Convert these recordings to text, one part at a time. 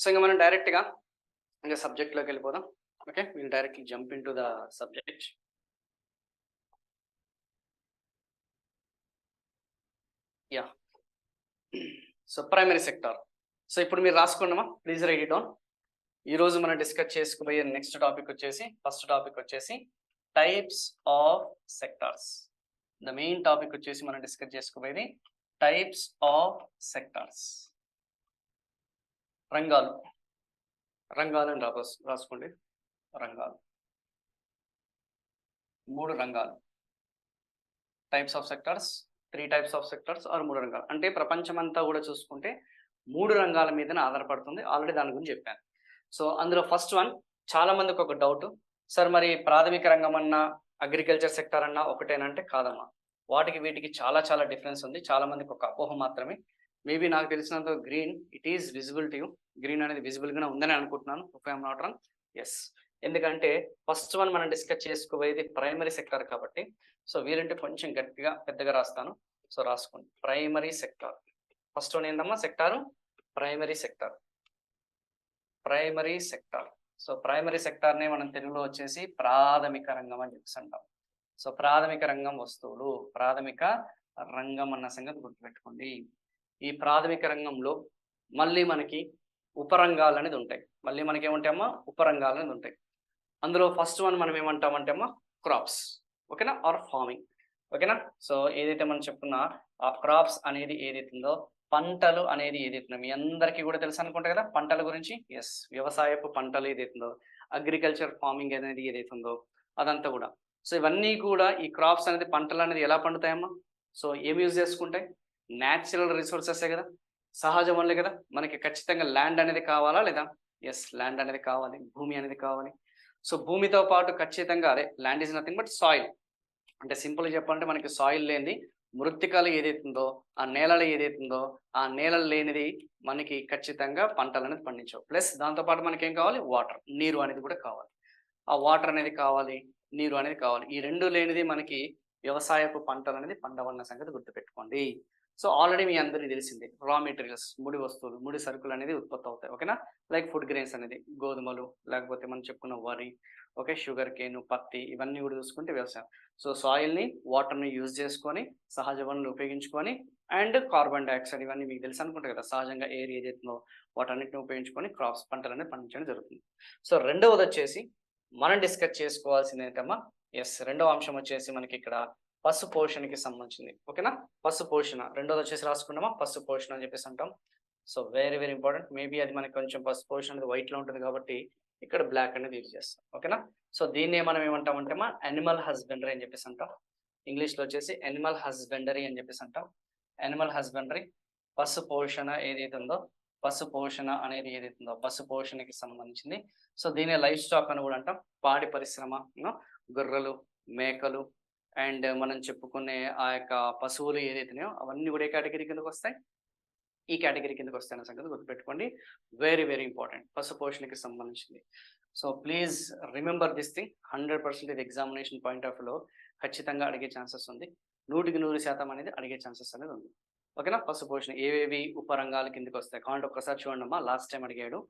So ఇంకా మనం డైరెక్ట్గా ఇంకా సబ్జెక్ట్లోకి వెళ్ళిపోదాం. Okay, will directly jump in to the subject. Yeah, so primary sector. So ఇప్పుడు మీరు రాసుకున్నామా, ప్లీజ్ రైట్ ఇట్ డౌన్. ఈరోజు మనం డిస్కస్ చేసుకోబోయే నెక్స్ట్ టాపిక్ వచ్చేసి, ఫస్ట్ టాపిక్ వచ్చేసి types of sectors. The main topic వచ్చేసి మనం డిస్కస్ చేసుకోబోయేది టైప్స్ ఆఫ్ సెక్టార్స్. రంగాలు, రంగాలు అని రాసుకోండి. రంగాలు, 3 రంగాలు. Types of sectors, 3 types of sectors are 3 రంగాలు. అంటే ప్రపంచం అంతా కూడా చూసుకుంటే 3 రంగాల మీదనే ఆధారపడుతుంది. ఆల్రెడీ దాని గురించి చెప్పాను. సో అందులో ఫస్ట్ వన్, చాలా మందికి ఒక డౌట్, సార్ మరి ప్రాథమిక రంగం అన్నా అగ్రికల్చర్ సెక్టార్ అన్నా ఒకటేనంటే కాదమ్మా. వాటికి వీటికి చాలా చాలా డిఫరెన్స్ ఉంది. చాలా మందికి ఒక అపోహ మాత్రమే. మేబీ నాకు తెలిసినంత green it is visible to you. Green అనేది విజిబుల్గానే ఉందని అనుకుంటున్నాను. If I'm not wrong. Yes, ఎందుకంటే ఫస్ట్ వన్ మనం డిస్కస్ చేసుకోబోయేది ప్రైమరీ సెక్టార్ కాబట్టి. సో వీరంటే కొంచెం గట్టిగా పెద్దగా రాస్తాను. సో రాసుకోండి, ప్రైమరీ సెక్టార్. ఫస్ట్ వన్ ఏందమ్మా, sector primary sector. Primary sector. So primary సెక్టార్నే మనం తెలుగులో వచ్చేసి ప్రాథమిక రంగం అని చెప్పేసి అంటాం. సో ప్రాథమిక రంగం వస్తువులు, ప్రాథమిక రంగం అన్న సంగతి గుర్తుపెట్టుకోండి. ఈ ప్రాథమిక రంగంలో మళ్ళీ మనకి ఉపరంగాలు అనేది ఉంటాయి. మళ్ళీ మనకి ఏముంటాయమ్మా, ఉపరంగాలు అనేది ఉంటాయి. అందులో ఫస్ట్ వన్ మనం ఏమంటామంటే అమ్మా క్రాప్స్. ఓకేనా, ఆర్ ఫార్మింగ్. ఓకేనా. సో ఏదైతే మనం చెప్పుకున్నా ఆ క్రాప్స్ అనేది ఏదైతుందో, పంటలు అనేది ఏదైతుందో మీ అందరికీ కూడా తెలుసు అనుకుంటా కదా పంటల గురించి. ఎస్, వ్యవసాయపు పంటలు ఏదైతుందో, అగ్రికల్చర్ ఫార్మింగ్ అనేది ఏదైతుందో అదంతా కూడా. సో ఇవన్నీ కూడా ఈ క్రాప్స్ అనేది, పంటలు అనేది ఎలా పండుతాయమ్మా? సో ఏమి యూజ్ చేసుకుంటాయి? న్యాచురల్ రిసోర్సెసే కదా, సహజ వనరులే కదా. మనకి ఖచ్చితంగా ల్యాండ్ అనేది కావాలా లేదా? ఎస్, ల్యాండ్ అనేది కావాలి, భూమి అనేది కావాలి. సో భూమితో పాటు ఖచ్చితంగా అదే land is nothing but soil. అంటే సింపుల్గా చెప్పాలంటే మనకి సాయిల్ లేనిది, మృత్తికలు ఏదైతుందో ఆ నేలలు ఏదైతుందో ఆ నేలలు లేనిది మనకి ఖచ్చితంగా పంటలు అనేది పండించవు. ప్లస్ దాంతోపాటు మనకి ఏం కావాలి? వాటర్, నీరు అనేది కూడా కావాలి. ఆ వాటర్ అనేది కావాలి, నీరు అనేది కావాలి. ఈ రెండు లేనిది మనకి వ్యవసాయపు పంటలు అనేది పండవన్న సంగతి గుర్తుపెట్టుకోండి. సో ఆల్రెడీ మీ అందరికీ తెలిసిందే, రా మెటీరియల్స్, ముడి వస్తువులు, ముడి సరుకులు అనేది ఉత్పత్తి అవుతాయి. ఓకేనా, లైక్ ఫుడ్ గ్రెయిన్స్ అనేది గోధుమలు, లేకపోతే మనం చెప్పుకున్న వరి, ఓకే, షుగర్ కేను, పత్తి, ఇవన్నీ కూడా చూసుకుంటే వ్యవసాయం. సో సాయిల్ని, వాటర్ని యూజ్ చేసుకొని, సహజ వనరులు ఉపయోగించుకొని, అండ్ కార్బన్ డైఆక్సైడ్, ఇవన్నీ మీకు తెలుసు అనుకుంటారు కదా, సహజంగా ఎయిర్ ఏదైతుందో వాటన్నిటిని ఉపయోగించుకొని క్రాప్స్, పంటలు అనేది పండించడం జరుగుతుంది. సో రెండవది వచ్చేసి మనం డిస్కస్ చేసుకోవాల్సింది ఏంటమ్మా? ఎస్, రెండవ అంశం వచ్చేసి మనకి ఇక్కడ పశు పోషణకి సంబంధించింది. ఓకేనా, పశు పోషణ రెండోది వచ్చేసి రాసుకున్నామా, పశు పోషణ అని చెప్పేసి అంటాం. So very very important. Maybe అది మనకి కొంచెం పశు పోషణ అనేది వైట్లో ఉంటుంది కాబట్టి ఇక్కడ బ్లాక్ అనేది యూజ్ చేస్తాం. ఓకేనా. సో దీన్ని మనం ఏమంటామంటే మా యానిమల్ హస్బెండరీ అని చెప్పేసి అంటాం. ఇంగ్లీష్లో వచ్చేసి యానిమల్ హస్బెండరీ అని చెప్పేసి అంటాం. యానిమల్ హస్బెండరీ, పశు పోషణ ఏదైతే ఉందో, పశు పోషణ అనేది ఏదైతే ఉందో పశు పోషణకి సంబంధించింది. సో దీన్ని లైఫ్ స్టాక్ అని కూడా అంటాం. పాడి పరిశ్రమ, గొర్రెలు, మేకలు, అండ్ మనం చెప్పుకునే ఆ యొక్క పశువులు ఏదైతున్నాయో అవన్నీ కూడా ఏ కేటగిరీ కిందకు వస్తాయి? ఈ కేటగిరీ కిందకు వస్తాయన్న సంగతి గుర్తుపెట్టుకోండి. వెరీ వెరీ ఇంపార్టెంట్, పశు పోషణకి సంబంధించింది. So please remember this thing. 100% ఇది ఎగ్జామినేషన్ పాయింట్ ఆఫ్ వ్యూలో ఖచ్చితంగా అడిగే ఛాన్సెస్ ఉంది. 100% అనేది అడిగే ఛాన్సెస్ అనేది ఉంది. ఓకేనా. పశు పోషణ ఏవేవి ఉపరంగాల కిందకి వస్తాయి కావాలంటే ఒక్కసారి చూడండి అమ్మా. లాస్ట్ టైం అడిగాడు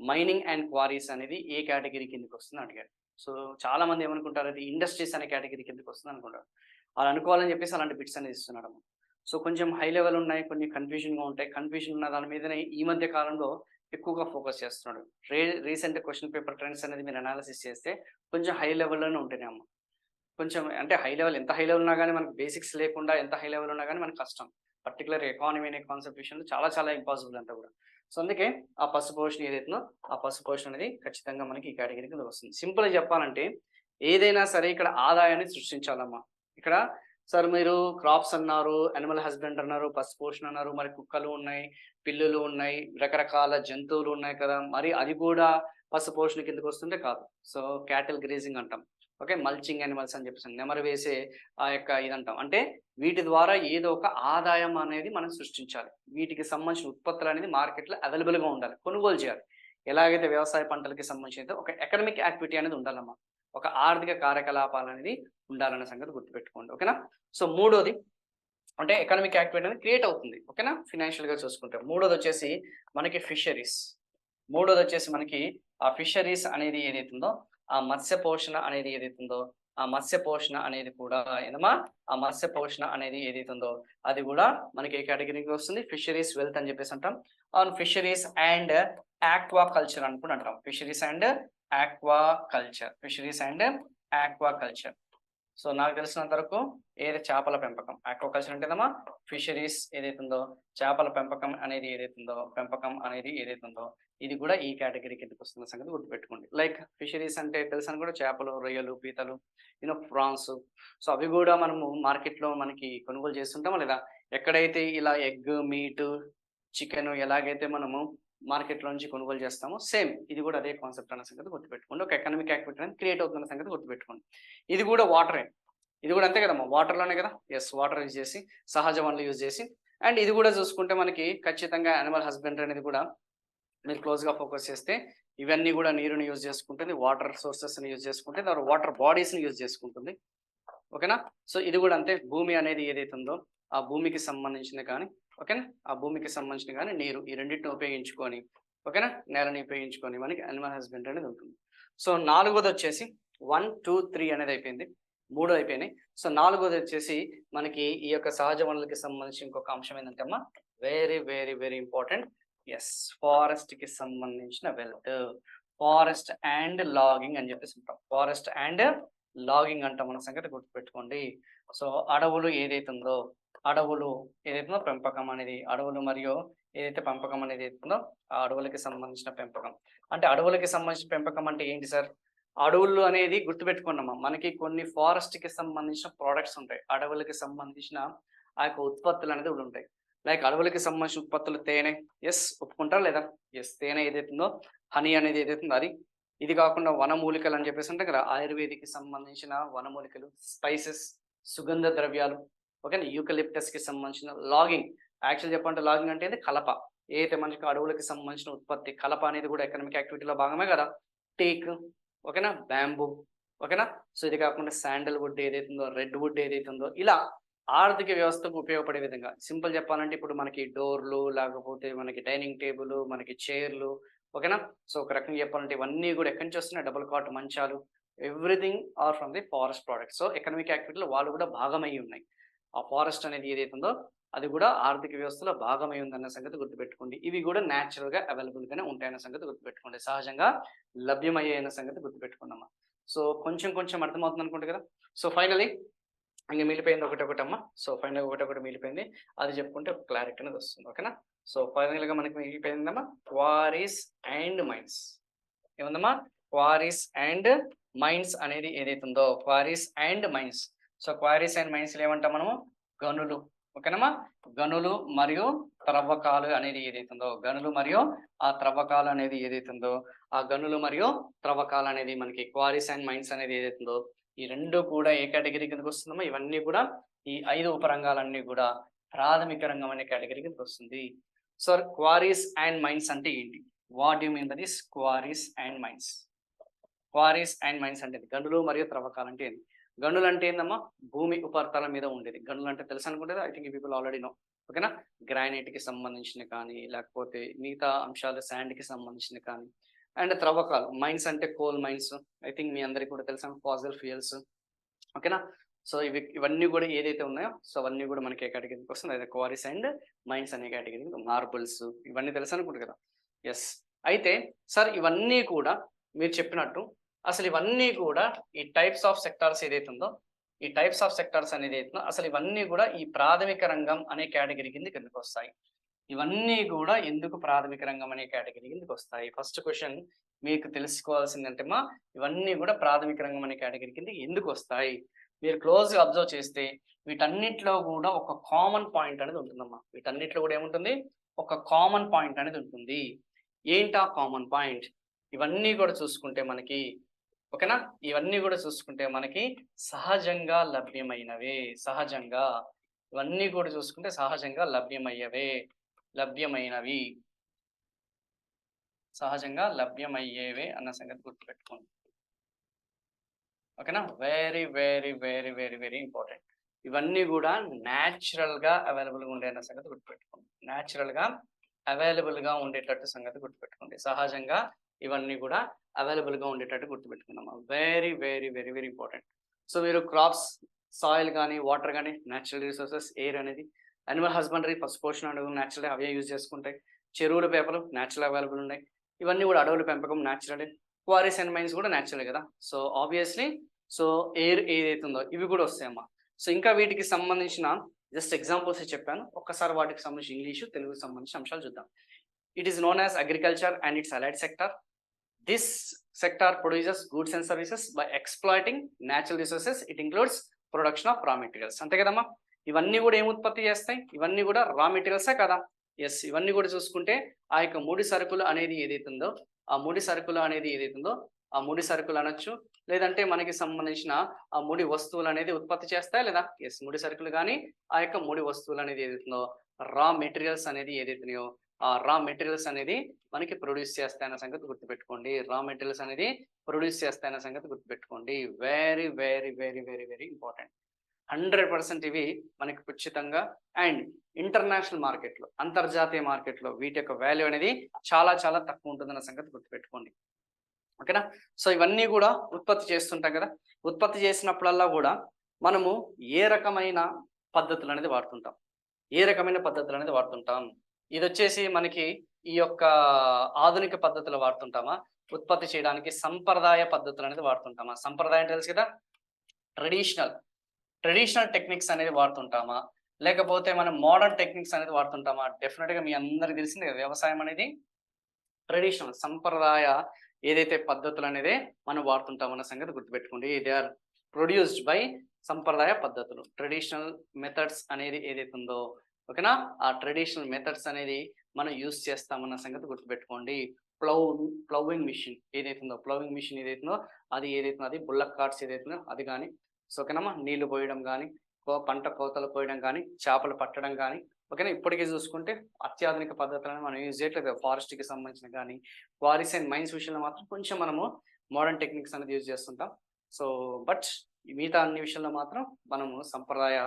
మైనింగ్ అండ్ క్వారీస్ అనేది ఏ కేటగిరీ కిందకి వస్తుంది అడిగాడు. సో చాలా మంది ఏమనుకుంటారు, అది ఇండస్ట్రీస్ అనే కేటగిరీ కిందకి వస్తుంది అనుకుంటారు. అలా అనుకోవాలని చెప్పేసి అలాంటి బిట్స్ అనేది ఇస్తున్నాడు. సో కొంచెం హై లెవెల్ ఉన్నాయి, కొన్ని కన్ఫ్యూజన్గా ఉంటాయి. కన్ఫ్యూజన్ ఉన్న దాని మీదనే ఈ మధ్య కాలంలో ఎక్కువగా ఫోకస్ చేస్తున్నాడు. రీసెంట్ క్వశ్చన్ పేపర్ ట్రెండ్స్ అనేది మీరు అనాలిసిస్ చేస్తే కొంచెం హై లెవెల్లోనే ఉంటేనే అమ్మ. కొంచెం అంటే హై లెవెల్, ఎంత హై లెవెల్ ఉన్నా కానీ మనకి బేసిక్స్ లేకుండా ఎంత హై లెవెల్ ఉన్నా కానీ మనకు కష్టం. పర్టికులర్ ఎకానమీ అనే కాన్సెప్ట్ విషయంలో చాలా చాలా ఇంపాసిబుల్ అంతా కూడా. సో అందుకే ఆ పశు పోషణ ఏదైతుందో ఆ పశు పోషణ అనేది ఖచ్చితంగా మనకి ఈ కేటగిరీ కింద వస్తుంది. సింపుల్గా చెప్పాలంటే ఏదైనా సరే ఇక్కడ ఆదాయాన్ని సృష్టించాలమ్మా. ఇక్కడ సార్ మీరు క్రాప్స్ అన్నారు, యానిమల్ హస్బెండ్ అన్నారు, పశు పోషణ అన్నారు, మరి కుక్కలు ఉన్నాయి, పిల్లులు ఉన్నాయి, రకరకాల జంతువులు ఉన్నాయి కదా, మరి అది కూడా పశు పోషణ కిందకి వస్తుంటే కాదు. సో క్యాటిల్ గ్రేజింగ్ అంటాం. ఓకే, మల్చింగ్ యానిమల్స్ అని చెప్పేసి నెమరు వేసే ఆ యొక్క ఇదంటాం. అంటే వీటి ద్వారా ఏదో ఒక ఆదాయం అనేది మనం సృష్టించాలి. వీటికి సంబంధించిన ఉత్పత్తులు అనేది మార్కెట్లో అవైలబుల్గా ఉండాలి, కొనుగోలు చేయాలి. ఎలాగైతే వ్యవసాయ పంటలకి సంబంధించి ఒక ఎకనామిక్ యాక్టివిటీ అనేది ఉండాలమ్మా, ఒక ఆర్థిక కార్యకలాపాలు అనేది ఉండాలన్న సంగతి గుర్తుపెట్టుకోండి. ఓకేనా. సో మూడోది అంటే ఎకనామిక్ యాక్టివిటీ అనేది క్రియేట్ అవుతుంది. ఓకేనా, ఫినాన్షియల్గా చూసుకుంటే. మూడోది వచ్చేసి మనకి ఫిషరీస్. మూడోది వచ్చేసి మనకి ఆ ఫిషరీస్ అనేది ఏదైతుందో ఆ మత్స్య పోషణ అనేది ఏదైతుందో ఆ మత్స్య పోషణ అనేది కూడా ఏందమ్మా ఆ మత్స్య పోషణ అనేది ఏదైతుందో అది కూడా మనకి ఏ కేటగిరీకి వస్తుంది ఫిషరీస్ వెల్త్ అని చెప్పేసి అంటాం. On fisheries and aqua culture అని కూడా అంటాం. Fisheries and aqua culture, fisheries and aqua culture. So నాకు తెలిసినంత వరకు ఏది చేపల పెంపకం, ఆక్వాకల్చర్ అంటేదమ్మా ఫిషరీస్ ఏదైతుందో చేపల పెంపకం అనేది ఏదైతుందో ఇది కూడా ఈ కేటగిరీ కిందకి వస్తున్న సంగతి గుర్తుపెట్టుకోండి. లైక్ ఫిషరీస్ అంటే తెలుసని కూడా చేపలు, రొయ్యలు, పీతలు, ఫ్రాన్స్. సో అవి కూడా మనము మార్కెట్లో మనకి కొనుగోలు చేస్తుంటామా లేదా? ఎక్కడైతే ఇలా ఎగ్, మీట్, చికెన్ ఎలాగైతే మనము మార్కెట్లో నుంచి కొనుగోలు చేస్తామో సేమ్ ఇది కూడా అదే కాన్సెప్ట్ అన్న సంగతి గుర్తుపెట్టుకోండి. ఒక ఎకనామిక్ యాక్టివిటీ అనేది క్రియేట్ అవుతున్న సంగతి గుర్తుపెట్టుకోండి. ఇది కూడా వాటరే, ఇది కూడా అంతే కదమ్మా, వాటర్లోనే కదా. ఎస్, వాటర్ యూజ్ చేసి, సహజ వనరులు యూజ్ చేసి. అండ్ ఇది కూడా చూసుకుంటే మనకి ఖచ్చితంగా యానిమల్ హస్బెండరీ అనేది కూడా మీరు క్లోజ్గా ఫోకస్ చేస్తే ఇవన్నీ కూడా నీరుని యూజ్ చేసుకుంటుంది, వాటర్ సోర్సెస్ని యూజ్ చేసుకుంటుంది, వాటర్ బాడీస్ని యూజ్ చేసుకుంటుంది. ఓకేనా? సో ఇది కూడా అంతే. భూమి అనేది ఏదైతే ఉందో ఆ భూమికి సంబంధించిన కానీ ఓకేనా, ఆ భూమికి సంబంధించిన కానీ నీరు ఈ రెండింటిని ఉపయోగించుకొని ఓకేనా, నేలని ఉపయోగించుకొని మనకి యానిమల్ హస్బెండరీ అనేది ఉంటుంది. సో నాలుగోది వచ్చేసి 1, 2, 3 అనేది అయిపోయింది, 3 అయిపోయినాయి. సో నాలుగోది వచ్చేసి మనకి ఈ యొక్క సహజ వనరులకి సంబంధించి ఇంకొక అంశం ఏంటంటే అమ్మా very very very important. Yes, forest కి సంబంధించిన వెల్త్, ఫారెస్ట్ అండ్ లాగింగ్ అని చెప్పేసి ఉంటాం. ఫారెస్ట్ అండ్ లాగింగ్ అంటాం మన సంగతి గుర్తుపెట్టుకోండి. సో అడవులు ఏదైతుందో పెంపకం అనేది, అడవులు మరియు ఏదైతే పెంపకం అనేది అవుతుందో ఆ అడవులకి సంబంధించిన పెంపకం. అంటే అడవులకి సంబంధించిన పెంపకం అంటే ఏంటి సార్? అడవులు అనేది గుర్తుపెట్టుకున్నామా, మనకి కొన్ని ఫారెస్ట్ కి సంబంధించిన ప్రోడక్ట్స్ ఉంటాయి, అడవులకి సంబంధించిన ఆ యొక్క ఉత్పత్తులు అనేది కూడా ఉంటాయి. లైక్ అడవులకి సంబంధించిన ఉత్పత్తులు తేనె, ఎస్ ఒప్పుకుంటారా లేదా? ఎస్, తేనె ఏదైతుందో హనీ అనేది ఏదైతుందో అది. ఇది కాకుండా వనమూలికలు అని చెప్పేసి ఉంటాయి కదా, ఆయుర్వేదికి సంబంధించిన వనమూలికలు, స్పైసెస్, సుగంధ ద్రవ్యాలు ఓకేనా, యూకలిప్టస్ కి సంబంధించిన లాగింగ్. యాక్చువల్ చెప్పాలంటే లాగింగ్ అంటే కలప, ఏదైతే మనకి అడవులకి సంబంధించిన ఉత్పత్తి కలప అనేది కూడా ఎకనామిక్ యాక్టివిటీలో భాగమే కదా. టేక్ ఓకేనా, బ్యాంబూ ఓకేనా. సో ఇది కాకుండా శాండల్ వుడ్ ఏదైతుందో, రెడ్ వుడ్ ఏదైతుందో ఇలా ఆర్థిక వ్యవస్థకు ఉపయోగపడే విధంగా. సింపుల్ చెప్పాలంటే ఇప్పుడు మనకి డోర్లు, లేకపోతే మనకి డైనింగ్ టేబుల్, మనకి చైర్లు ఓకేనా. సో ఒక రకంగా చెప్పాలంటే ఇవన్నీ కూడా ఎక్కడి నుంచి వస్తున్నాయి? డబుల్ కాట్ మంచాలు, everything are from the forest products. So economic యాక్టివిటీలో వాళ్ళు కూడా భాగమై ఉన్నాయి. ఆ ఫారెస్ట్ అనేది ఏదైతుందో అది కూడా ఆర్థిక వ్యవస్థలో భాగమై ఉందన్న సంగతి గుర్తుపెట్టుకోండి. ఇవి కూడా న్యాచురల్గా అవైలబుల్గానే ఉంటాయన్న సంగతి గుర్తుపెట్టుకోండి, సహజంగా లభ్యమయ్యాయన్న సంగతి గుర్తుపెట్టుకున్నామా. సో కొంచెం కొంచెం అర్థమవుతుంది అనుకుంటా కదా. సో ఫైనలీ ఇంక మిగిలిపోయింది ఒకటమ్మా. సో ఫైనల్ ఒకటి మిగిలిపోయింది, అది చెప్పుకుంటే ఒక క్లారిటీ అనేది వస్తుంది. ఓకేనా. సో ఫైనల్గా మనకి మిగిలిపోయిందమ్మా క్వారీస్ అండ్ మైన్స్. ఏముందమ్మా? క్వారీస్ అండ్ మైన్స్ అనేది ఏదైతుందో, quarries and mines. So quarries and mines ఏమంటాం మనము? గనులు. ఓకేనమ్మా, గనులు మరియు త్రవ్వకాలు అనేది ఏదైతుందో, గనులు మరియు ఆ త్రవ్వకాలు అనేది ఏదైతుందో, ఆ గనులు మరియు త్రవ్వకాలు అనేది మనకి క్వారీస్ అండ్ మైన్స్ అనేది ఏదైతుందో ఈ రెండు కూడా ఏ కేటగిరీ కిందకి వస్తుందమ్మా? ఇవన్నీ కూడా ఈ 5 ఉపరంగాలన్నీ కూడా ప్రాథమిక రంగం అనే కేటగిరీ కిందకి వస్తుంది. సో క్వారీస్ అండ్ మైన్స్ అంటే ఏంటి? What you mean by this quarries and mines? Quarries and mines అంటే గనులు మరియు త్రవ్వకాలు అంటే ఏంటి? గనులు అంటే ఏందమ్మా? భూమి ఉపరితలం మీద ఉండేది. గనులు అంటే తెలుసు అనుకుంటే I think people already know. ఓకేనా. గ్రానైట్ కి సంబంధించిన కానీ, లేకపోతే మిగతా అంశాలు శాండ్ కి సంబంధించిన కానీ. అండ్ త్రవ్వకాలు, మైన్స్ అంటే కోల్ మైన్స్, ఐ థింక్ మీ అందరికీ కూడా తెలుసు, ఫాసిల్ ఫ్యూయల్స్. ఓకేనా. సో ఇవన్నీ కూడా ఏదైతే ఉన్నాయో సో అవన్నీ కూడా మనకి ఏ కేటగిరీకి వస్తుంది? అదే క్వారీస్ అండ్ మైన్స్ అనే కేటగిరీ. మార్బుల్స్ ఇవన్నీ తెలుసు అనుకుంటు కదా. ఎస్. అయితే సార్ ఇవన్నీ కూడా మీరు చెప్పినట్టు అసలు ఇవన్నీ కూడా ఈ టైప్స్ ఆఫ్ సెక్టార్స్ ఏదైతే ఉందో, ఈ టైప్స్ ఆఫ్ సెక్టార్స్ అనేది ఏదైతుందో అసలు ఇవన్నీ కూడా ఈ ప్రాథమిక రంగం అనే కేటగిరీ కిందకి వస్తాయి. ఇవన్నీ కూడా ఎందుకు ప్రాథమిక రంగం అనే కేటగిరీ కిందకి వస్తాయి? ఫస్ట్ క్వశ్చన్ మీకు తెలుసుకోవాల్సిందంటేమా ఇవన్నీ కూడా ప్రాథమిక రంగం అనే కేటగిరీ కింద ఎందుకు వస్తాయి? మీరు క్లోజ్గా అబ్జర్వ్ చేస్తే వీటన్నిటిలో కూడా ఒక కామన్ పాయింట్ అనేది ఉంటుందమ్మా. వీటన్నిటిలో కూడా ఏముంటుంది? ఒక కామన్ పాయింట్ అనేది ఉంటుంది. ఏంటా కామన్ పాయింట్? ఇవన్నీ కూడా చూసుకుంటే మనకి ఓకేనా, ఇవన్నీ కూడా చూసుకుంటే మనకి సహజంగా లభ్యమైనవే. సహజంగా ఇవన్నీ కూడా చూసుకుంటే సహజంగా లభ్యమైనవి, సహజంగా లభ్యమయ్యేవే అన్న సంగతి గుర్తుపెట్టుకోండి. ఓకేనా. Very very very very very important. ఇవన్నీ కూడా న్యాచురల్గా అవైలబుల్గా ఉండే అన్న సంగతి గుర్తుపెట్టుకోండి. న్యాచురల్గా అవైలబుల్గా ఉండేటట్టు సంగతి గుర్తుపెట్టుకోండి. సహజంగా ఇవన్నీ కూడా అవైలబుల్గా ఉండేటట్టు గుర్తుపెట్టుకున్నాము. Very very very very important. So మీరు క్రాప్స్, సాయిల్ కానీ, వాటర్ కానీ, న్యాచురల్ రిసోర్సెస్, ఎయిర్ అనేది, అనిమల్ హస్బెండరీ, పశు పోషణ అడవులు న్యాచురల్ అవే యూజ్ చేసుకుంటాయి. చెరువుల పేపర్లు న్యాచురల్ అవైలబుల్ ఉన్నాయి. ఇవన్నీ కూడా అడవుల పెంపకం న్యాచురలే. క్వారీస్ అండ్ మైన్స్ కూడా న్యాచురలే కదా. సో ఆబ్వియస్లీ సో ఎయిర్ ఏదైతే ఉందో ఇవి కూడా వస్తాయమ్మా. సో ఇంకా వీటికి సంబంధించిన జస్ట్ ఎగ్జాంపుల్స్ చెప్పాను. ఒక్కసారి వాటికి సంబంధించి ఇంగ్లీషు, తెలుగుకి సంబంధించిన అంశాలు చూద్దాం. It is known as agriculture and it's allied sector. This sector produces goods and services by exploiting natural resources. It includes production of raw materials. అంతే కదమ్మా. ఇవన్నీ కూడా ఏం ఉత్పత్తి చేస్తాయి? ఇవన్నీ కూడా రా మెటీరియల్సే కదా. ఎస్, ఇవన్నీ కూడా చూసుకుంటే ఆ యొక్క ముడి సరుకులు అనేది ఏదైతుందో ఆ ముడి సరుకులు అనేది ఏదైతుందో ఆ ముడి సరుకులు అనొచ్చు, లేదంటే మనకి సంబంధించిన ఆ ముడి వస్తువులు అనేది ఉత్పత్తి చేస్తాయి లేదా. ఎస్, ముడి సరుకులు కానీ ఆ యొక్క ముడి వస్తువులు అనేది ఏదైతుందో రా మెటీరియల్స్ అనేది ఏదైతున్నాయో ఆ రా మెటీరియల్స్ అనేది మనకి ప్రొడ్యూస్ చేస్తాయన్న సంగతి గుర్తుపెట్టుకోండి. రా మెటీరియల్స్ అనేది ప్రొడ్యూస్ చేస్తాయన్న సంగతి గుర్తుపెట్టుకోండి. Very very very very very important. 100% ఇవి మనకి ఖచ్చితంగా అండ్ ఇంటర్నేషనల్ మార్కెట్లో, అంతర్జాతీయ మార్కెట్లో వీటి యొక్క వాల్యూ అనేది చాలా చాలా తక్కువ ఉంటుందన్న సంగతి గుర్తుపెట్టుకోండి. ఓకేనా. సో ఇవన్నీ కూడా ఉత్పత్తి చేస్తుంటాం కదా. ఉత్పత్తి చేసినప్పుడల్లా కూడా మనము ఏ రకమైన పద్ధతులు అనేది వాడుతుంటాం, ఏ రకమైన పద్ధతులు అనేది వాడుతుంటాం. ఇది వచ్చేసి మనకి ఈ యొక్క ఆధునిక పద్ధతులు వాడుతుంటామా, ఉత్పత్తి చేయడానికి సంప్రదాయ పద్ధతులు అనేది వాడుతుంటామా. సంప్రదాయం తెలుసు కదా, ట్రెడిషనల్ టెక్నిక్స్ అనేది వాడుతుంటామా, లేకపోతే మనం మోడర్న్ టెక్నిక్స్ అనేది వాడుతుంటామా. డెఫినెట్గా మీ అందరికి తెలిసింది కదా, వ్యవసాయం అనేది ట్రెడిషనల్ సంప్రదాయ ఏదైతే పద్ధతులు అనేది మనం వాడుతుంటాం అన్న సంగతి గుర్తుపెట్టుకోండి. దే ఆర్ ప్రొడ్యూస్డ్ బై సంప్రదాయ పద్ధతులు, ట్రెడిషనల్ మెథడ్స్ అనేది ఏదైతే ఉందో. ఓకేనా, ఆ ట్రెడిషనల్ మెథడ్స్ అనేది మనం యూజ్ చేస్తామన్న సంగతి గుర్తుపెట్టుకోండి. ప్లౌవింగ్ మిషన్ ఏదైతుందో, ప్లౌవింగ్ మిషన్ ఏదైతుందో అది ఏదైతుందో అది బుల్లక్ కార్ట్స్ ఏదైతుందో అది కానీ. సో ఓకేనమ్మా, నీళ్లు పోయడం కానీ, పంట కోతలు పోయడం కానీ, చేపలు పట్టడం కానీ. ఓకేనా, ఇప్పటికీ చూసుకుంటే అత్యాధునిక పద్ధతులను మనం యూజ్ చేయట్లేదు. ఫారెస్ట్కి సంబంధించిన కానీ క్వారీస్ అండ్ మైన్స్ విషయంలో మాత్రం కొంచెం మనము మోడర్న్ టెక్నిక్స్ అనేది యూజ్ చేస్తుంటాం. సో బట్ మిగతా అన్ని విషయంలో మాత్రం మనము సంప్రదాయ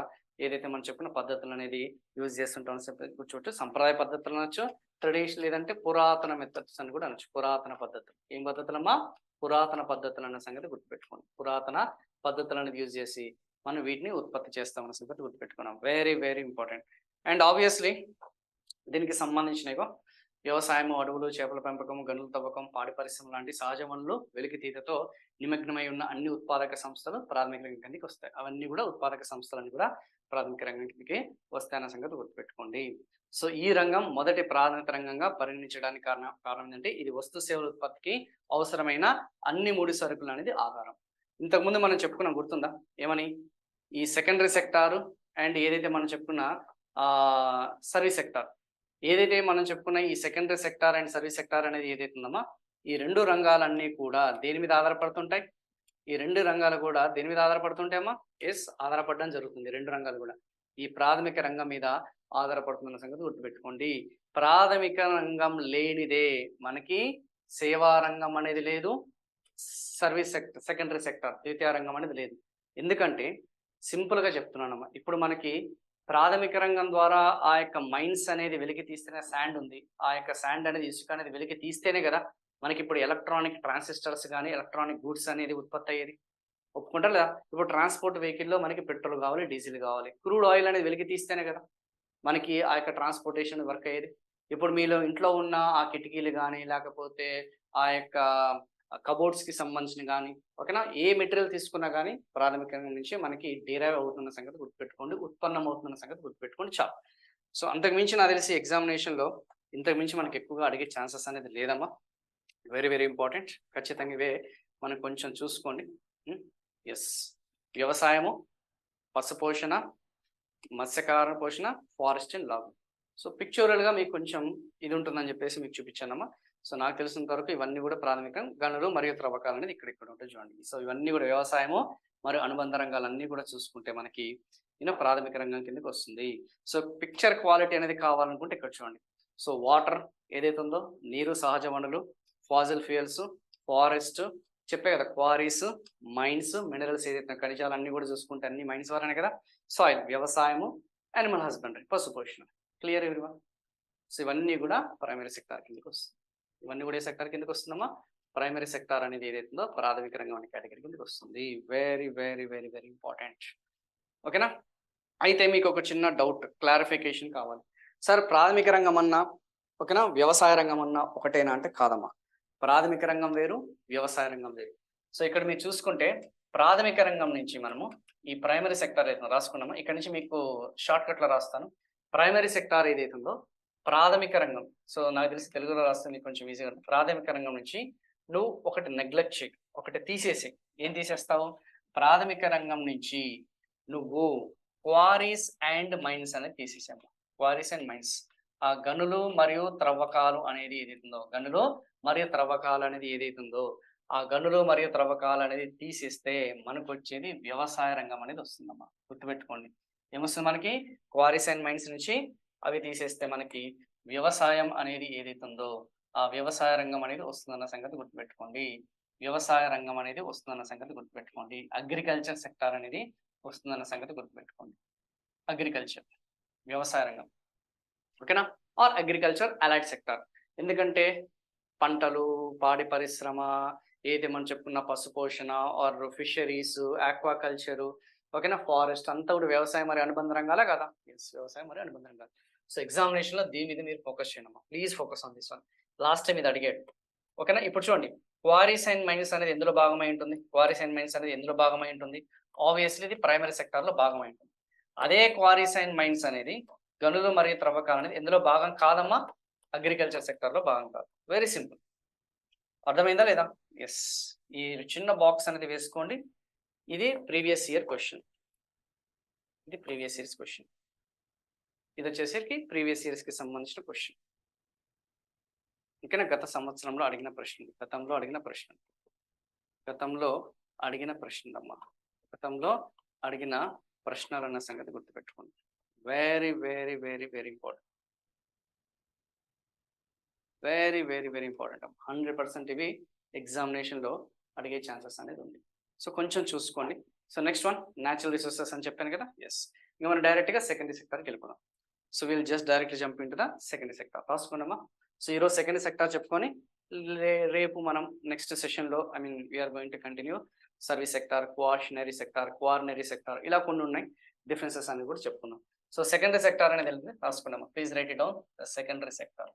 ఏదైతే మనం చెప్పిన పద్ధతులు అనేది యూజ్ చేస్తుంటాం. కూర్చోవచ్చు సంప్రదాయ పద్ధతులు అనొచ్చు, ట్రెడిషనల్ లేదంటే పురాతన మెథడ్స్ అని కూడా అనొచ్చు. పురాతన పద్ధతులు ఏం పద్ధతులమ్మా? పురాతన పద్ధతులు అన్న సంగతి గుర్తుపెట్టుకోండి. పురాతన పద్ధతులు అనేది యూజ్ చేసి మనం వీటిని ఉత్పత్తి చేస్తామన్న సంగతి గుర్తుపెట్టుకున్నాం. Very very important. And obviously దీనికి సంబంధించినవి వ్యవసాయము, అడవులు, చేపల పెంపకం, గనుల తవ్వకం, పాడి పరిశ్రమ లాంటి సహజ వనరులు వెలికితీతతో నిమగ్నమై ఉన్న అన్ని ఉత్పాదక సంస్థలు ప్రాథమిక రంగం కిందకి వస్తాయి. అవన్నీ కూడా ఉత్పాదక సంస్థలని కూడా ప్రాథమిక రంగం కిందకి వస్తాయన్న సంగతి గుర్తుపెట్టుకోండి. సో ఈ రంగం మొదటి ప్రాథమిక రంగంగా పరిగణించడానికి కారణం ఏంటంటే ఇది వస్తు సేవల ఉత్పత్తికి అవసరమైన అన్ని ముడి సరుకులు అనేది ఆధారం. ఇంతకుముందు మనం చెప్పుకున్నాం, గుర్తుందా ఏమని? ఈ సెకండరీ సెక్టారు అండ్ ఏదైతే మనం చెప్పుకున్న సర్వీస్ సెక్టార్, ఏదైతే మనం చెప్పుకున్న ఈ secondary sector and service sector అనేది ఏదైతే ఉందమ్మా, ఈ రెండు రంగాలన్నీ కూడా దేని మీద ఆధారపడుతుంటాయి? ఈ రెండు రంగాలు కూడా దేని మీద ఆధారపడుతుంటాయమ్మా? ఎస్, ఆధారపడడం జరుగుతుంది. రెండు రంగాలు కూడా ఈ ప్రాథమిక రంగం మీద ఆధారపడుతున్న సంగతి గుర్తుపెట్టుకోండి. ప్రాథమిక రంగం లేనిదే మనకి సేవా రంగం అనేది లేదు, సర్వీస్ సెక్టర్ సెకండరీ సెక్టార్ ద్వితీయ రంగం అనేది లేదు. ఎందుకంటే సింపుల్గా చెప్తున్నానమ్మా, ఇప్పుడు మనకి ప్రాథమిక రంగం ద్వారా ఆ యొక్క మైన్స్ అనేది వెలికి తీస్తేనే శాండ్ ఉంది, ఆ యొక్క శాండ్ అనేది ఇసుక అనేది వెలికి తీస్తేనే కదా మనకి ఇప్పుడు ఎలక్ట్రానిక్ ట్రాన్సిస్టర్స్ కానీ ఎలక్ట్రానిక్ గూడ్స్ అనేది ఉత్పత్తి అయ్యేది. ఒప్పుకుంటారు లేదా? ఇప్పుడు ట్రాన్స్పోర్ట్ వెహికల్లో మనకి పెట్రోల్ కావాలి, డీజిల్ కావాలి, క్రూడ్ ఆయిల్ అనేది వెలికి తీస్తేనే కదా మనకి ఆ యొక్క ట్రాన్స్పోర్టేషన్ వర్క్ అయ్యేది. ఇప్పుడు మీలో ఇంట్లో ఉన్న ఆ కిటికీలు కానీ లేకపోతే ఆ యొక్క కబోర్డ్స్కి సంబంధించిన కానీ ఓకేనా, ఏ మెటీరియల్ తీసుకున్నా కానీ ప్రాథమికంగా నుంచి మనకి డీరైవ్ అవుతున్న సంగతి గుర్తుపెట్టుకోండి, ఉత్పన్నం అవుతున్న సంగతి గుర్తుపెట్టుకోండి చాలు. సో అంతకుమించి నాకు తెలిసి ఎగ్జామినేషన్లో ఇంతకుమించి మనకి ఎక్కువగా అడిగే ఛాన్సెస్ అనేది లేదమ్మా. Very very important. ఖచ్చితంగా ఇవే మనం కొంచెం చూసుకోండి. ఎస్, వ్యవసాయము, పశుపోషణ, మత్స్యకార పోషణ, ఫారెస్ట్ అండ్ లాగు. సో పిక్చరల్గా మీకు కొంచెం ఇది ఉంటుందని చెప్పేసి మీకు చూపించానమ్మా. సో నాకు తెలిసినంత వరకు ఇవన్నీ కూడా ప్రాథమికం గనులు మరియు త్రవ్వకాలు అనేది ఇక్కడ ఉంటాయి చూడండి. సో ఇవన్నీ కూడా వ్యవసాయము మరియు అనుబంధ రంగాలన్నీ కూడా చూసుకుంటే మనకి ప్రాథమిక రంగం కిందకి వస్తుంది. సో పిక్చర్ క్వాలిటీ అనేది కావాలనుకుంటే ఇక్కడ చూడండి. సో వాటర్ ఏదైతే ఉందో, నీరు, సహజ వనరులు, ఫాజిల్ ఫ్యూయల్స్, ఫారెస్ట్ చెప్పే కదా, క్వారీస్, మైన్స్, మినరల్స్ ఏదైతే ఖనిజాలు అన్నీ కూడా చూసుకుంటే అన్ని మైన్స్ ద్వారానే కదా. సాయిల్ వ్యవసాయము, యానిమల్ హస్బెండరీ పశుపోషణ. Clear everyone? సో ఇవన్నీ కూడా ప్రైమరీ సెక్టార్ కిందకి వస్తుంది. ఇవన్నీ కూడా ఏ సెక్టార్ కిందకి వస్తుందమ్మా? ప్రైమరీ సెక్టార్ అనేది ఏదైతుందో ప్రాథమిక రంగం అనే కేటగిరీ కిందకి వస్తుంది. Very very very very important. ఓకేనా? అయితే మీకు ఒక చిన్న డౌట్, క్లారిఫికేషన్ కావాలి. సార్ ప్రాథమిక రంగం అన్నా ఓకేనా, వ్యవసాయ రంగం అన్నా ఒకటేనా అంటే కాదమ్మా. ప్రాథమిక రంగం వేరు, వ్యవసాయ రంగం వేరు. సో ఇక్కడ మీరు చూసుకుంటే ప్రాథమిక రంగం నుంచి మనము ఈ ప్రైమరీ సెక్టార్ అయితే రాసుకున్నామో, ఇక్కడ నుంచి మీకు షార్ట్ కట్లో రాస్తాను. ప్రైమరీ సెక్టార్ ఏదైతుందో ప్రాథమిక రంగం, సో నాకు తెలిసి తెలుగులో రాస్తే మీకు కొంచెం ఈజీగా ఉంటుంది. ప్రాథమిక రంగం నుంచి నువ్వు ఒకటి నెగ్లెక్ట్ చేయి, ఒకటి తీసేసి. ఏం తీసేస్తావు? ప్రాథమిక రంగం నుంచి నువ్వు క్వారీస్ అండ్ మైన్స్ అనేది తీసేసాము. క్వారీస్ అండ్ మైన్స్, ఆ గనులు మరియు త్రవ్వకాలు అనేది ఏదైతుందో, గనులు మరియు త్రవ్వకాలు అనేది ఏదైతుందో, ఆ గనులు మరియు త్రవ్వకాలు అనేది తీసేస్తే మనకు వచ్చేది వ్యవసాయ రంగం అనేది వస్తుందమ్మా. గుర్తుపెట్టుకోండి, ఏమొస్తుంది మనకి? క్వారీస్ అండ్ మైన్స్ నుంచి అవి తీసేస్తే మనకి వ్యవసాయం అనేది ఏదైతుందో ఆ వ్యవసాయ రంగం అనేది వస్తుందన్న సంగతి గుర్తుపెట్టుకోండి. వ్యవసాయ రంగం అనేది వస్తుందన్న సంగతి గుర్తుపెట్టుకోండి. అగ్రికల్చర్ సెక్టార్ అనేది వస్తుందన్న సంగతి గుర్తుపెట్టుకోండి. అగ్రికల్చర్, వ్యవసాయ రంగం, ఓకేనా? Are agriculture allied sector. ఎందుకంటే పంటలు, పాడి పరిశ్రమ, ఏది మనం చెప్పుకున్న పశుపోషణ ఆర్ ఫిషరీస్, ఆక్వాకల్చరు, ఓకేనా, ఫారెస్ట్ అంతా కూడా వ్యవసాయం మరియు అనుబంధ రంగాలా కదా? ఎస్, వ్యవసాయం మరియు అనుబంధ రంగాలు. సో ఎగ్జామినేషన్లో దీని మీద మీరు ఫోకస్ చేయండి అమ్మా. Please focus on this one. Last time ఇది అడిగాడు, ఓకేనా? ఇప్పుడు చూడండి, క్వారీస్ అండ్ మైన్స్ అనేది ఎందులో భాగమై ఉంటుంది? క్వారీస్ అండ్ మైన్స్ అనేది ఎందులో భాగమై ఉంటుంది? ఆబ్వియస్లీ ఇది ప్రైమరీ సెక్టార్లో భాగమై ఉంటుంది. అదే క్వారీస్ అండ్ మైన్స్ అనేది గనులు మరియు త్రవ్వకాలు అనేది ఎందులో భాగం కాదమ్మా? అగ్రికల్చర్ సెక్టార్లో భాగం కాదు. Very simple. అర్థమైందా లేదా? ఎస్, ఈ చిన్న బాక్స్ అనేది వేసుకోండి. ఇది ప్రీవియస్ ఇయర్ క్వశ్చన్, ఇది ప్రీవియస్ ఇయర్స్ క్వశ్చన్, ఇది వచ్చేసరికి ప్రీవియస్ ఇయర్స్కి సంబంధించిన క్వశ్చన్. ఇంకా గత సంవత్సరంలో అడిగిన ప్రశ్నలు, గతంలో అడిగిన ప్రశ్నలు, గతంలో అడిగిన ప్రశ్నలమ్మా, గతంలో అడిగిన ప్రశ్నలు అన్న సంగతి గుర్తుపెట్టుకోండి. Very very very very important, very very very important. 100% ఇవి ఎగ్జామినేషన్లో అడిగే ఛాన్సెస్ అనేది ఉంది. సో కొంచెం చూసుకోండి. So next one natural resources అని చెప్పాను కదా. ఎస్, ఇంకా మనం డైరెక్ట్గా సెకండరీ సెక్టార్కి వెళ్ళిపోదాం. So we'll just directly jump into the secondary sector. రాసుకున్నామా? సో ఈరోజు సెకండరీ సెక్టార్ చెప్పుకొని రేపు మనం నెక్స్ట్ సెషన్లో we're going to continue service sector, quaternary sector, quaternary sector, ఇలా కొన్ని ఉన్నాయి. డిఫరెన్సెస్ అని కూడా చెప్పుకున్నాం. సో సెకండరీ సెక్టార్ అనేది వెళ్తుంది, రాసుకున్నామా? Please write it down. Secondary sector,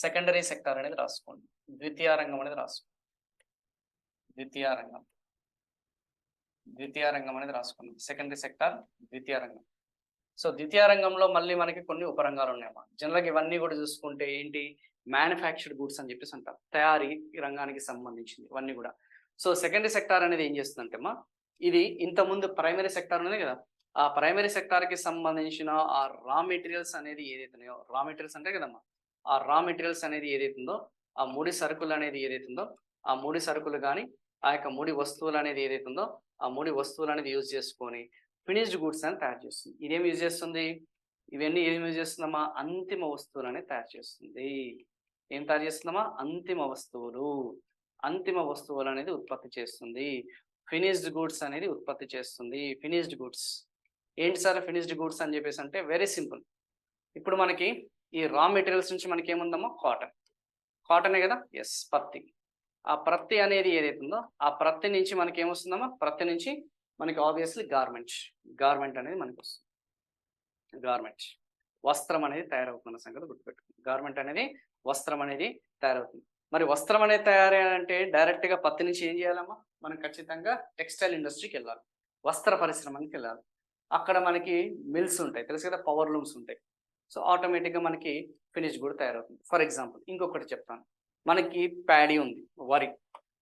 secondary sector అనేది రాసుకోండి. ద్వితీయ రంగం అనేది రాసుకోండి. ద్వితీయ రంగం, ద్వితీయ రంగం అనేది రాసుకున్నాం. సెకండరీ సెక్టార్, ద్వితీయ రంగం. సో ద్వితీయ రంగంలో మళ్ళీ మనకి కొన్ని ఉపరంగాలు ఉన్నాయమ్మా. జనరల్గా ఇవన్నీ కూడా చూసుకుంటే ఏంటి? మ్యానుఫ్యాక్చర్డ్ గూడ్స్ అని చెప్పేసి అంటారు, తయారీ రంగానికి సంబంధించింది ఇవన్నీ కూడా. సో సెకండరీ సెక్టార్ అనేది ఏం చేస్తుందంటే అమ్మా, ఇది ఇంతకుముందు ప్రైమరీ సెక్టార్ ఉంది కదా, ఆ ప్రైమరీ సెక్టార్కి సంబంధించిన ఆ రా మెటీరియల్స్ అనేది ఏదైతున్నాయో, రా మెటీరియల్స్ అంటే కదమ్మా, ఆ రా మెటీరియల్స్ అనేది ఏదైతుందో, ఆ ముడి సరుకులు అనేది ఏదైతుందో, ఆ ముడి సరుకులు కానీ ఆ యొక్క ముడి వస్తువులు అనేది ఏదైతుందో, ఆ ముడి వస్తువులు అనేది యూజ్ చేసుకొని ఫినిష్డ్ గూడ్స్ అని తయారు చేస్తుంది. ఇదేం యూజ్ చేస్తుంది? ఇవన్నీ ఏం యూజ్ చేస్తుందమ్మా? అంతిమ వస్తువులు అనేది తయారు చేస్తుంది. ఏం తయారు చేస్తుందమ్మా? అంతిమ వస్తువులు, అంతిమ వస్తువులు అనేది ఉత్పత్తి చేస్తుంది. ఫినిష్డ్ గూడ్స్ అనేది ఉత్పత్తి చేస్తుంది. ఫినిష్డ్ గూడ్స్ ఏంటి సార్ ఫినిష్డ్ గూడ్స్ అని చెప్పేసి అంటే వెరీ సింపుల్. ఇప్పుడు మనకి ఈ రా మెటీరియల్స్ నుంచి మనకి ఏముందమ్మా? కాటన్, కాటనే కదా. ఎస్, పత్తి. ఆ ప్రత్తి అనేది ఏదైతుందో ఆ ప్రత్తి నుంచి మనకి ఏమొస్తుందమ్మా? ప్రత్తి నుంచి మనకి ఆబ్వియస్లీ గార్మెంట్, గార్మెంట్ అనేది మనకి వస్తుంది. గార్మెంట్, వస్త్రం అనేది తయారవుతున్న సంగతి గుర్తుపెట్టుకుంది. గార్మెంట్ అనేది వస్త్రం అనేది తయారవుతుంది. మరి వస్త్రం అనేది తయారయ్యాలంటే డైరెక్ట్గా పత్తి నుంచి ఏం చేయాలమ్మా? మనం ఖచ్చితంగా టెక్స్టైల్ ఇండస్ట్రీకి వెళ్ళాలి, వస్త్ర పరిశ్రమకి వెళ్ళాలి. అక్కడ మనకి మిల్స్ ఉంటాయి, తెలుసు కదా, పవర్ లూమ్స్ ఉంటాయి. సో ఆటోమేటిక్గా మనకి ఫినిష్ కూడా తయారవుతుంది. ఫర్ ఎగ్జాంపుల్ ఇంకొకటి చెప్తాను, మనకి ప్యాడీ ఉంది, వరి.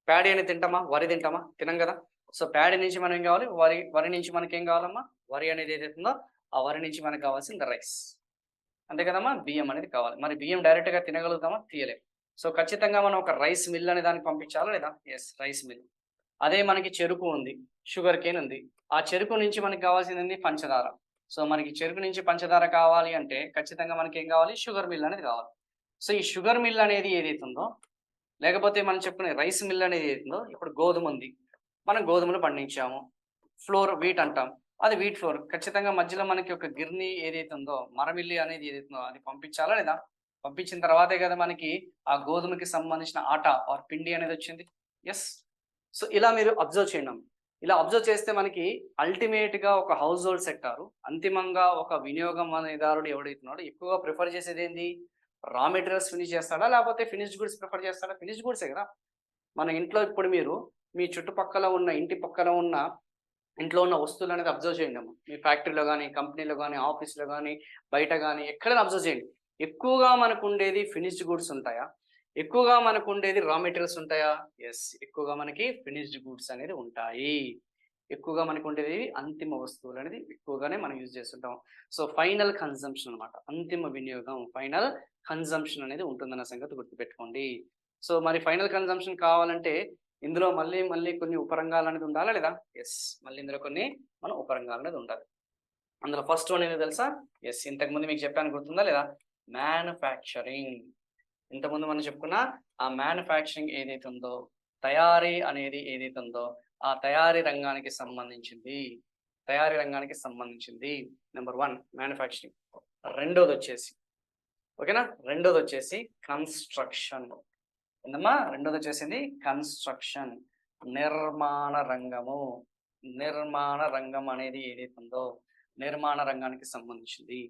ప్యాడీ అనేది తింటామా? వరి తింటామా? తినం కదా. సో ప్యాడీ నుంచి మనం ఏం కావాలి? వరి. వరి నుంచి మనకి ఏం కావాలమ్మా? వరి అనేది ఏదైతుందో ఆ వరి నుంచి మనకు కావాల్సింది రైస్, అంతే కదమ్మా. బియ్యం అనేది కావాలి. మరి బియ్యం డైరెక్ట్గా తినగలుగుతామా? తీయలేం. సో ఖచ్చితంగా మనం ఒక రైస్ మిల్ అనే దానికి పంపించాలా లేదా? Yes, rice mill. అదే మనకి చెరుకు ఉంది, షుగర్ కేన్ ఉంది. ఆ చెరుకు నుంచి మనకి కావాల్సింది పంచదార. సో మనకి చెరుకు నుంచి పంచదార కావాలి అంటే ఖచ్చితంగా మనకి ఏం కావాలి? షుగర్ మిల్ అనేది కావాలి. సో ఈ షుగర్ మిల్ అనేది ఏదైతుందో, లేకపోతే మనం చెప్పుకునే రైస్ మిల్ అనేది ఏదైతుందో, ఇప్పుడు గోధుమ ఉంది, మనం గోధుమలు పండించాము, ఫ్లోర్ వీట్ అంటాం, అది వీట్ ఫ్లోర్. ఖచ్చితంగా మధ్యలో మనకి ఒక గిర్ని ఏదైతుందో, మరమిల్లి అనేది ఏదైతుందో అది పంపించాలా లేదా? పంపించిన తర్వాతే కదా మనకి ఆ గోధుమకి సంబంధించిన ఆట ఆర్ పిండి అనేది వచ్చింది. ఎస్. సో ఇలా మీరు అబ్జర్వ్ చేయండి అమ్మ. ఇలా అబ్జర్వ్ చేస్తే మనకి అల్టిమేట్‌గా ఒక హౌస్ హోల్డ్ సెక్టారు అంతిమంగా ఒక వినియోగం అనేదారుడు ఎవడైతున్నాడో ఎక్కువగా ప్రిఫర్ చేసేది ఏంది? రా మెటీరియల్స్ ఫినిష్ చేస్తాడా? లేకపోతే ఫినిష్డ్ గూడ్స్ ప్రిఫర్ చేస్తాడా? ఫినిష్డ్ గూడ్సే కదా! మన ఇంట్లో ఇప్పుడు మీరు మీ చుట్టుపక్కల ఉన్న ఇంటి పక్కన ఉన్న ఇంట్లో ఉన్న వస్తువులనేది అబ్జర్వ్ చేయండమ్మ. మీ ఫ్యాక్టరీలో గాని, కంపెనీలో గాని, ఆఫీస్‌లో గాని, బయట గాని ఎక్కడైనా అబ్జర్వ్ చేయండి. ఎక్కువగా మనకుండేది ఫినిష్డ్ గూడ్స్ ఉంటాయా? ఎక్కువగా మనకుండేది రా మెటీరియల్స్ ఉంటాయా? యెస్. ఎక్కువగా మనకి ఫినిష్డ్ గూడ్స్ అనేది ఉంటాయి. ఎక్కువగా మనకుండేది అంతిమ వస్తువులనేది ఎక్కువగానే మనం యూజ్ చేస్తుంటాం. సో, ఫైనల్ కన్జంప్షన్ అన్నమాట. అంతిమ వినియోగం ఫైనల్ కన్జంప్షన్ అనేది ఉంటుందన్న సంగతి గుర్తుపెట్టుకోండి. సో, మరి ఫైనల్ కన్జంప్షన్ కావాలంటే ఇందులో మళ్ళీ, మళ్ళీ కొన్ని ఉపరంగాలనేది ఉండాలా లేదా? యెస్. మళ్ళీ ఇందులో కొన్ని మన ఉపరంగాలనేది ఉండాలి. అందులో ఫస్ట్ వన్ ఏదో తెలుసా? యెస్. ఇంతకుముందు మీకు చెప్పాను గుర్తుందా లేదా? మ్యానుఫ్యాక్చరింగ్. ఇంతకుముందు మనం చెప్పుకున్న ఆ మ్యానుఫ్యాక్చరింగ్ ఏదైతే ఉందో, తయారీ అనేది ఏదైతే ఉందో, ఆ తయారీ రంగానికి సంబంధించింది. తయారీ రంగానికి సంబంధించింది. Number 1 manufacturing. రెండోదొచ్చేసి ఓకేనా? రెండోదొచ్చేసి కన్‌స్ట్రక్షన్. ఏందమ్మా? రెండోదొచ్చేసింది కన్‌స్ట్రక్షన్. నిర్మాణ రంగము. నిర్మాణ రంగం అనేది ఏదైతే ఉందో, నిర్మాణ రంగానికి సంబంధించింది.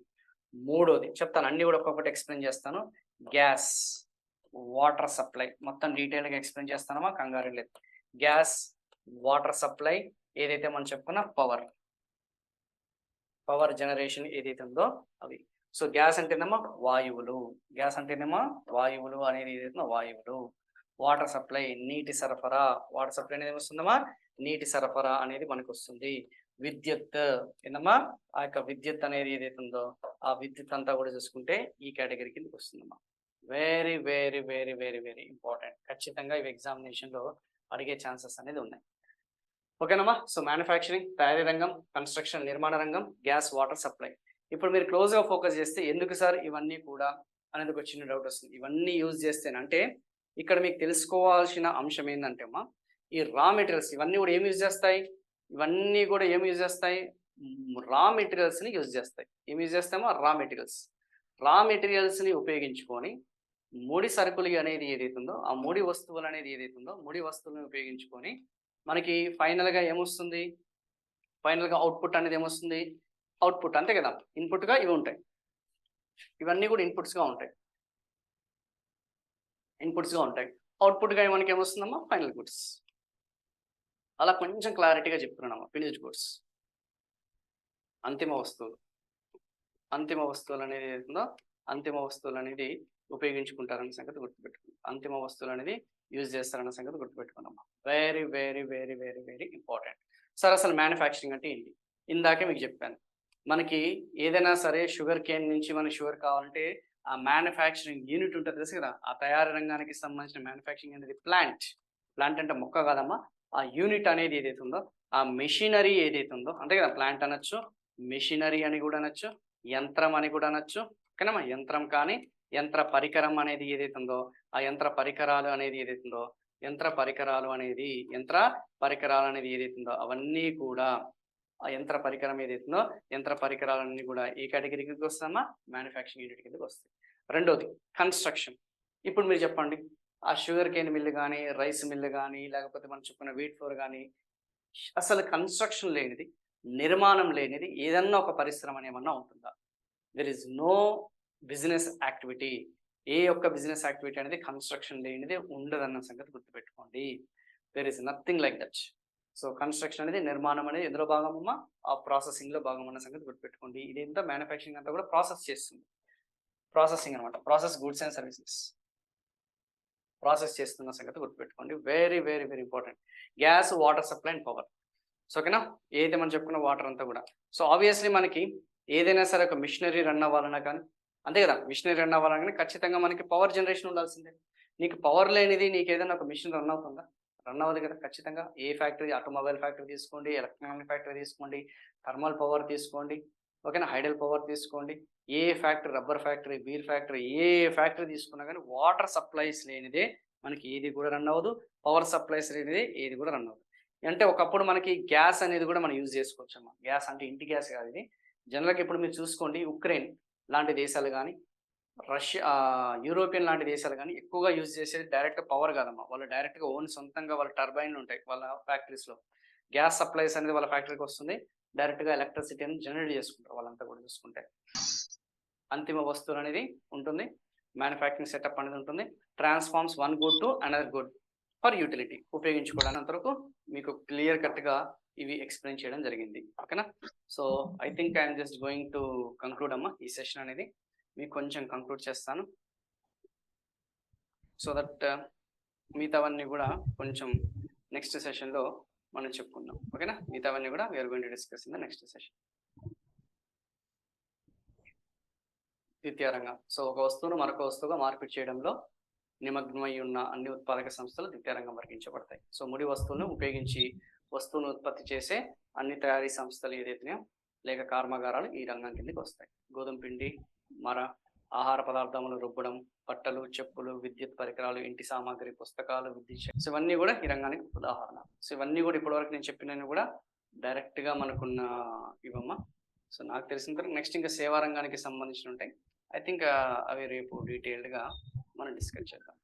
మూడోది చెప్తాను. అన్నీ కూడా ఒక్కొక్కటి ఎక్స్‌ప్లెయిన్ చేస్తాను. గ్యాస్, వాటర్ సప్లై మొత్తం డీటెయిల్‌గా ఎక్స్‌ప్లెయిన్ చేస్తానమ్మా, కంగారేం లేదు. గ్యాస్, వాటర్ సప్లై ఏదైతే మనం చెప్పుకున్న పవర్. పవర్ జనరేషన్ ఏదైతే ఉందో అవి. సో, గ్యాస్ అంటేనేమో వాయువులు. గ్యాస్ అంటేనేమో వాయువులు అనేది ఏదైతుందో వాయువులు. వాటర్ సప్లై నీటి సరఫరా. వాటర్ సప్లై అనేది ఏమొస్తుందమ్మా? నీటి సరఫరా అనేది మనకొస్తుంది. విద్యుత్ ఏందమ్మా? ఆ యొక్క విద్యుత్ అనేది ఏదైతే ఉందో, ఆ విద్యుత్ అంతా కూడా చూసుకుంటే ఈ కేటగిరీ కిందకొస్తుందమ్మా. Very, very, very, very, very important. ఖచ్చితంగా ఇవి ఎగ్జామినేషన్‌లో అడిగే ఛాన్సెస్ అనేది ఉన్నాయి. ఓకేనమ్మా. సో, మ్యానుఫ్యాక్చరింగ్ తయారీ రంగం, కన్‌స్ట్రక్షన్ నిర్మాణ రంగం, గ్యాస్, వాటర్ సప్లై. ఇప్పుడు మీరు క్లోజ్‌గా ఫోకస్ చేస్తే ఎందుకు సార్ ఇవన్నీ కూడా అనేది ఒక చిన్న డౌట్ వస్తుంది. ఇవన్నీ యూజ్ చేస్తేనంటే ఇక్కడ మీకు తెలుసుకోవాల్సిన అంశం ఏందంటే అమ్మా, ఈ రా మెటీరియల్స్ ఇవన్నీ కూడా ఏమి యూజ్ చేస్తాయి? ఇవన్నీ కూడా ఏమి యూజ్ చేస్తాయి? రా మెటీరియల్స్‌ని యూజ్ చేస్తాయి. ఏమి యూజ్ చేస్తాయమ్మా? రా మెటీరియల్స్. రా మెటీరియల్స్‌ని ఉపయోగించుకొని ముడి సరుకులు అనేది ఏదైతే ఉందో, ఆ ముడి వస్తువులు అనేది ఏదైతే ఉందో, ముడి వస్తువులను ఉపయోగించుకొని మనకి ఫైనల్‌గా ఏమొస్తుంది? ఫైనల్‌గా అవుట్‌పుట్ అనేది ఏమొస్తుంది? అవుట్‌పుట్ అంతే కదా! ఇన్‌పుట్‌గా ఇవి ఉంటాయి. ఇవన్నీ కూడా ఇన్‌పుట్స్‌గా ఉంటాయి. ఇన్‌పుట్స్‌గా ఉంటాయి. అవుట్‌పుట్‌గా మనకేమొస్తుందమ్మా? Final goods. అలా కొంచెం క్లారిటీగా చెప్తున్నానమ్మా. Finished goods. అంతిమ వస్తువులు. అంతిమ వస్తువులనేది ఏదైతుందో, అంతిమ వస్తువులనేది ఉపయోగించుకుంటారన్న సంగతి గుర్తుపెట్టుకోండి. అంతిమ వస్తువులనేది యూజ్ చేస్తారన్న సంగతి గుర్తుపెట్టుకోండమ్మా. Very, very, very, very, very important. Sir అసలు మ్యానుఫ్యాక్చరింగ్ అంటే ఏంటి? ఇందాకే మీకు చెప్పాను. మనకి ఏదైనా సరే షుగర్ కేన్ నుంచి మనకి షుగర్ కావాలంటే ఆ మ్యానుఫ్యాక్చరింగ్ యూనిట్ ఉంటది తెలుసు కదా! ఆ తయారీ రంగానికి సంబంధించిన మ్యానుఫ్యాక్చరింగ్ అనేది ప్లాంట్. ప్లాంట్ అంటే మొక్క కాదమ్మా. ఆ యూనిట్ అనేది ఏదైతే ఉందో, ఆ మెషినరీ ఏదైతే ఉందో అంతే కదా! ప్లాంట్ అనొచ్చు, మెషినరీ అని కూడా అనొచ్చు, యంత్రం అని కూడా అనొచ్చు. ఓకేనమ్మా. యంత్రం కానీ, యంత్ర పరికరం అనేది ఏదైతే ఉందో, ఆ యంత్ర పరికరాలు అనేది ఏదైతే ఉందో, యంత్ర పరికరాలు అనేది యంత్ర పరికరాలు అనేది ఏదైతే ఉందో అవన్నీ కూడా ఆ యంత్ర పరికరం ఏదైతే ఉందో, యంత్ర పరికరాలన్నీ కూడా ఏ కేటగిరీ కిందకొస్తాయమ్మా? మ్యానుఫ్యాక్చరింగ్ యూనిట్ కిందకొస్తాయి. రెండోది కన్‌స్ట్రక్షన్. ఇప్పుడు మీరు చెప్పండి. ఆ షుగర్ కేన్ మిల్ గాని, రైస్ మిల్ గాని, లేకపోతే మనం చెప్పుకున్న వీట్ ఫ్లోర్ గాని, అసలు కన్‌స్ట్రక్షన్ లేనిది, నిర్మాణం లేనిది ఏదన్నా ఒక పరిశ్రమ అని ఏమన్నా ఉంటుందా? There is no business activity. ఏ ఒక్క బిజినెస్ యాక్టివిటీ అనేది కన్‌స్ట్రక్షన్ లేనిదే ఉండదన్న సంగతి గుర్తుపెట్టుకోండి. There is nothing like that. So, construction అనేది నిర్మాణం అనేది ఎందులో భాగమమ్మా? ఆ ప్రాసెసింగ్‌లో భాగం అన్న సంగతి గుర్తుపెట్టుకోండి. ఇదంతా మ్యానుఫ్యాక్చరింగ్ అంతా కూడా ప్రాసెస్ చేస్తుంది. ప్రాసెసింగ్ అన్నమాట. Process goods and services. Process చేస్తున్న సంగతి గుర్తుపెట్టుకోండి. Very, very, very important. Gas, water supply and power. So, ఓకేనా? ఏదైతే మనం చెప్పుకున్న వాటర్ అంతా కూడా. సో, ఆబ్వియస్‌లీ మనకి ఏదైనా సరే ఒక మిషనరీ రన్ అవ్వాలన్నా కానీ అంతే కదా! మిషనరీ రన్ అవ్వాలన్నా కానీ ఖచ్చితంగా మనకి పవర్ జనరేషన్ ఉండాల్సిందే. నీకు పవర్ లేనిది నీకేదైనా ఒక మిషన్ రన్ అవుతుందా? రన్ అవ్వదు కదా! ఖచ్చితంగా. ఏ ఫ్యాక్టరీ ఆటోమొబైల్ ఫ్యాక్టరీ తీసుకోండి, ఎలక్ట్రానిక్ ఫ్యాక్టరీ తీసుకోండి, థర్మల్ పవర్ తీసుకోండి, ఓకేనా? హైడల్ పవర్ తీసుకోండి. ఏ factory rubber factory, beer factory ఏ ఫ్యాక్టరీ తీసుకున్నా గానీ వాటర్ సప్లైస్ లేనిదే మనకి ఏది కూడా రన్ అవ్వదు. పవర్ సప్లైస్ లేనిదే ఏది కూడా రన్ అవ్వదు. అంటే ఒకప్పుడు మనకి గ్యాస్ అనేది కూడా మనం యూజ్ చేసుకోవచ్చమ్మా. గ్యాస్ అంటే ఇంటి గ్యాస్ కాదు ఇది. జనరల్‌గా ఇప్పుడు మీరు చూసుకోండి ఉక్రెయిన్ లాంటి దేశాలు గాని, యూరోపియన్ లాంటి దేశాలు గానీ ఎక్కువగా యూజ్ చేసేది డైరెక్ట్ పవర్ కాదమ్మా. వాళ్ళు డైరెక్ట్‌గా సొంతంగా వాళ్ళ టర్బైన్‌లు ఉంటాయి వాళ్ళ ఫ్యాక్టరీస్‌లో. గ్యాస్ సప్లైస్ అనేది వాళ్ళ ఫ్యాక్టరీకొస్తుంది. డైరెక్ట్‌గా ఎలక్ట్రిసిటీని జనరేట్ చేసుకుంటారు వాళ్ళంతా కూడా చూసుకుంటే. అంతిమ వస్తువులనేది ఉంటుంది. మ్యానుఫ్యాక్చరింగ్ సెటప్ అనేది ఉంటుంది. Transforms one good to another good for utility ఉపయోగించుకోవడానికి అంతవరకు మీకు క్లియర్ కట్‌గా ఇవి ఎక్స్‌ప్లెయిన్ చేయడం జరిగింది. ఓకేనా? So, I think I am just going to conclude అమ్మా ఈ సెషన్ అనేది. మీకు కొంచెం కంక్లూడ్ చేస్తాను. సో దట్ మిగతావన్నీ కూడా కొంచెం నెక్స్ట్ సెషన్‌లో మనం చెప్పుకుందాం. ఓకేనా? మిగతావన్నీ కూడా we are going to discuss in the next session. ద్వితీయ రంగం. సో, ఒక వస్తువును మరొక వస్తువుగా మార్పిడి చేయడంలో నిమగ్నమై ఉన్న అన్ని ఉత్పాదక సంస్థలు ద్వితీయ రంగం వర్గీంచబడతాయి. సో, ముడి వస్తువులను ఉపయోగించి వస్తువును ఉత్పత్తి చేసే అన్ని తయారీ సంస్థలు ఏదైతున్నాయో లేక కర్మాగారాలు ఈ రంగం కిందకి వస్తాయి. గోధుమ పిండి, మర, ఆహార పదార్థములు రుబ్బడం, బట్టలు, చెప్పులు, విద్యుత్ పరికరాలు, ఇంటి సామాగ్రి, పుస్తకాలు, సో, ఇవన్నీ కూడా ఈ రంగానికి ఉదాహరణ. సో, ఇవన్నీ కూడా ఇప్పటివరకు నేను చెప్పినవి కూడా డైరెక్ట్‌గా మనకున్న ఇవమ్మా. సో, నాకు తెలిసినంత వరకు నెక్స్ట్ ఇంకా సేవా రంగానికి సంబంధించినవి ఉంటాయి. ఐ థింక్ అవి రేపు డీటెయిల్డ్‌గా మనం డిస్కస్ చేద్దాం.